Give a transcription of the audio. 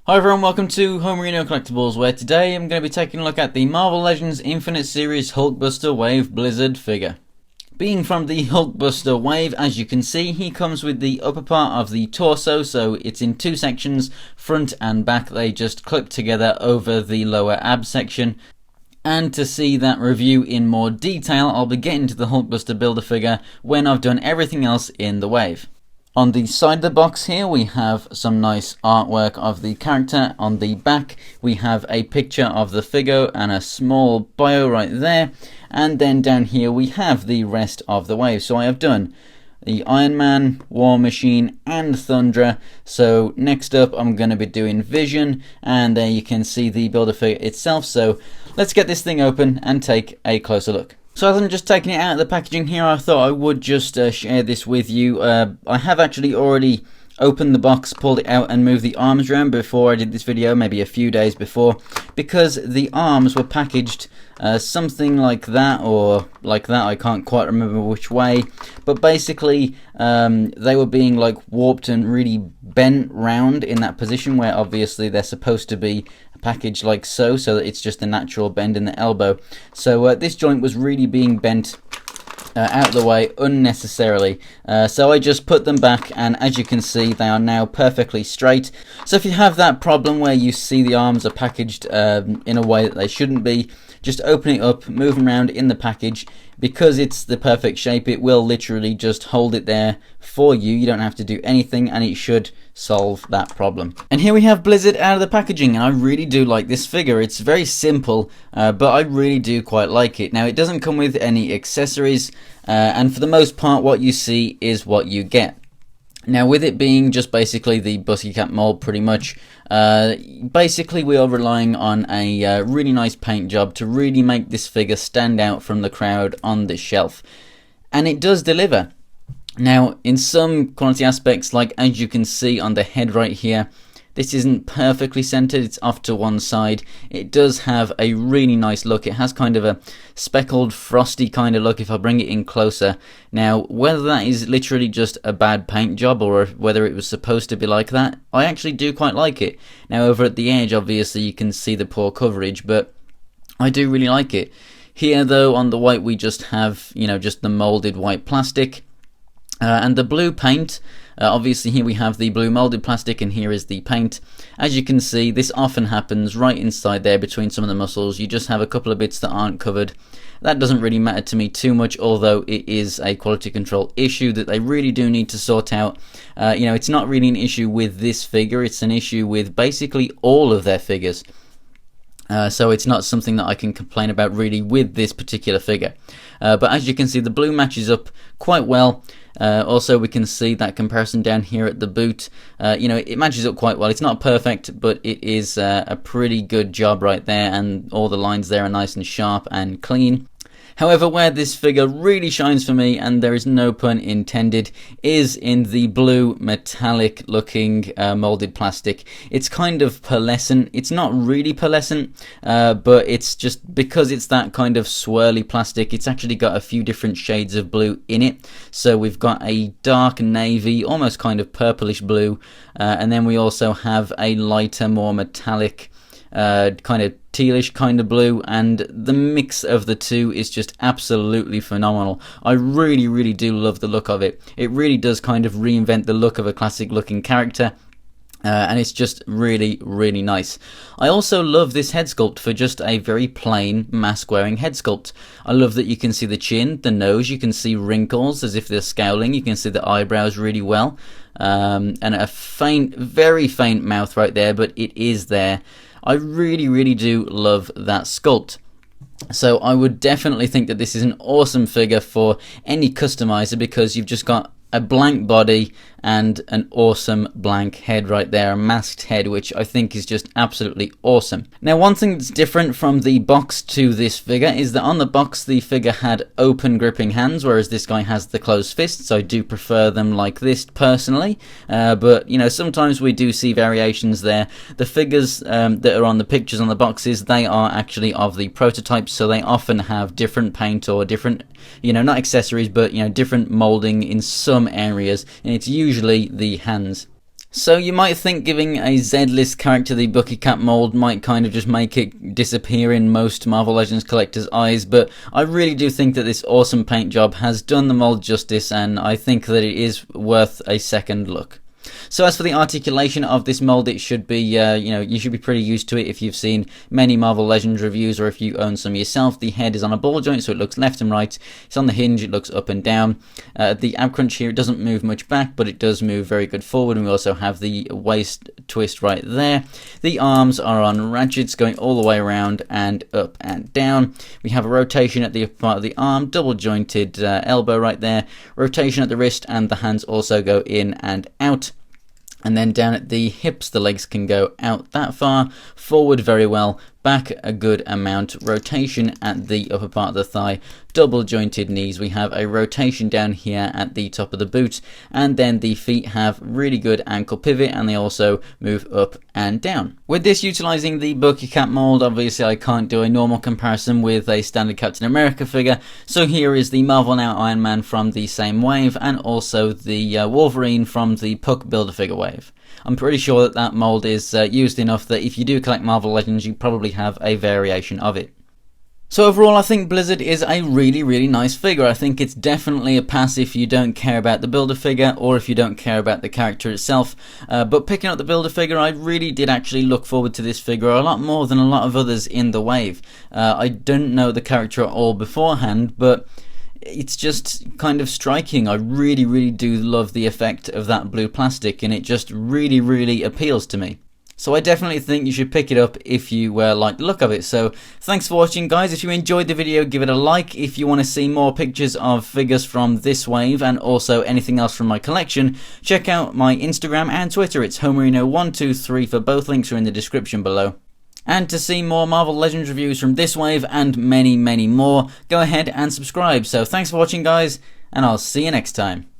Hi everyone, welcome to Homerino Collectibles, where today I'm going to be taking a look at the Marvel Legends Infinite Series Hulkbuster Wave Blizzard figure. Being from the Hulkbuster Wave, as you can see, he comes with the upper part of the torso, so it's in two sections, front and back. They just clip together over the lower ab section. And to see that review in more detail, I'll be getting to the Hulkbuster Build-A-Figure when I've done everything else in the wave. On the side of the box here we have some nice artwork of the character. On the back we have a picture of the figure and a small bio right there. And then down here we have the rest of the wave. So I have done the Iron Man, War Machine and Thundra. So next up I'm going to be doing Vision, and there you can see the Build-A-Figure itself. So let's get this thing open and take a closer look. So as I'm just taking it out of the packaging here, I thought I would just share this with you. I have actually already opened the box, pulled it out and moved the arms around before I did this video, maybe a few days before, because the arms were packaged something like that or like that. I can't quite remember which way, but basically they were being like warped and really bent round in that position where obviously they're supposed to be packaged like so that it's just a natural bend in the elbow. So this joint was really being bent out of the way unnecessarily, so I just put them back, and as you can see they are now perfectly straight. So if you have that problem where you see the arms are packaged in a way that they shouldn't be, just open it up, move them around in the package. Because it's the perfect shape, it will literally just hold it there for you. You don't have to do anything, and it should solve that problem. And here we have Blizzard out of the packaging, and I really do like this figure. It's very simple, but I really do quite like it. Now, it doesn't come with any accessories, and for the most part what you see is what you get. Now, with it being just basically the Busky Cap mold pretty much, basically we are relying on a really nice paint job to really make this figure stand out from the crowd on this shelf. And it does deliver. Now, in some quality aspects, like as you can see on the head right here, this isn't perfectly centered, it's off to one side. It does have a really nice look. It has kind of a speckled, frosty kind of look if I bring it in closer. Now, whether that is literally just a bad paint job or whether it was supposed to be like that, I actually do quite like it. Now, over at the edge, obviously, you can see the poor coverage, but I do really like it. Here, though, on the white, we just have, just the molded white plastic. And the blue paint, obviously here we have the blue molded plastic and here is the paint. As you can see, this often happens right inside there between some of the muscles. You just have a couple of bits that aren't covered. That doesn't really matter to me too much, although it is a quality control issue that they really do need to sort out. It's not really an issue with this figure, it's an issue with basically all of their figures. So it's not something that I can complain about really with this particular figure. But as you can see, the blue matches up quite well. Also, we can see that comparison down here at the boot. It matches up quite well. It's not perfect, but it is a pretty good job right there, and all the lines there are nice and sharp and clean. However, where this figure really shines for me, and there is no pun intended, is in the blue metallic looking molded plastic. It's kind of pearlescent. It's not really pearlescent, but it's just because it's that kind of swirly plastic, it's actually got a few different shades of blue in it. So we've got a dark navy, almost kind of purplish blue, and then we also have a lighter, more metallic kind of tealish kind of blue, and the mix of the two is just absolutely phenomenal. I really do love the look of it. It really does kind of reinvent the look of a classic looking character. And it's just really nice. I also love this head sculpt for just a very plain mask wearing head sculpt. I love that you can see the chin, the nose, you can see wrinkles as if they're scowling, you can see the eyebrows really well, and a faint, very faint mouth right there, but it is there. I really do love that sculpt. So I would definitely think that this is an awesome figure for any customizer, because you've just got a blank body and an awesome blank head right there, a masked head, which I think is just absolutely awesome. Now, one thing that's different from the box to this figure is that on the box the figure had open gripping hands, whereas this guy has the closed fists. I do prefer them like this personally, but sometimes we do see variations there. The figures that are on the pictures on the boxes, they are actually of the prototypes, so they often have different paint or different, not accessories, but different molding in some areas, and it's usually the hands. So you might think giving a Z-list character the Bucky Cap mold might kind of just make it disappear in most Marvel Legends collectors' eyes, but I really do think that this awesome paint job has done the mold justice, and I think that it is worth a second look. So as for the articulation of this mold, it should be, you should be pretty used to it if you've seen many Marvel Legends reviews or if you own some yourself. The head is on a ball joint, so it looks left and right. It's on the hinge, it looks up and down. The ab crunch here, it doesn't move much back, but it does move very good forward, and we also have the waist twist right there. The arms are on ratchets going all the way around and up and down. We have a rotation at the upper part of the arm, double jointed elbow right there, rotation at the wrist, and the hands also go in and out. And then down at the hips, the legs can go out that far, forward very well, back a good amount, rotation at the upper part of the thigh, double jointed knees. We have a rotation down here at the top of the boot, and then the feet have really good ankle pivot, and they also move up and down. With this utilizing the Bucky Cap mold, obviously I can't do a normal comparison with a standard Captain America figure, so here is the Marvel Now Iron Man from the same wave, and also the Wolverine from the Puck Build-A-Figure wave. I'm pretty sure that that mold is used enough that if you do collect Marvel Legends, you probably have a variation of it. So overall, I think Blizzard is a really nice figure. I think it's definitely a pass if you don't care about the Build-A-Figure or if you don't care about the character itself. But picking up the Build-A-Figure, I really did actually look forward to this figure a lot more than a lot of others in the wave. I didn't know the character at all beforehand, but it's just kind of striking. I really do love the effect of that blue plastic, and it just really appeals to me. So I definitely think you should pick it up if you like the look of it. So thanks for watching, guys. If you enjoyed the video, give it a like. If you want to see more pictures of figures from this wave and also anything else from my collection, check out my Instagram and Twitter. It's Homerino123 for both. Links are in the description below. And to see more Marvel Legends reviews from this wave and many more, go ahead and subscribe. So thanks for watching, guys, and I'll see you next time.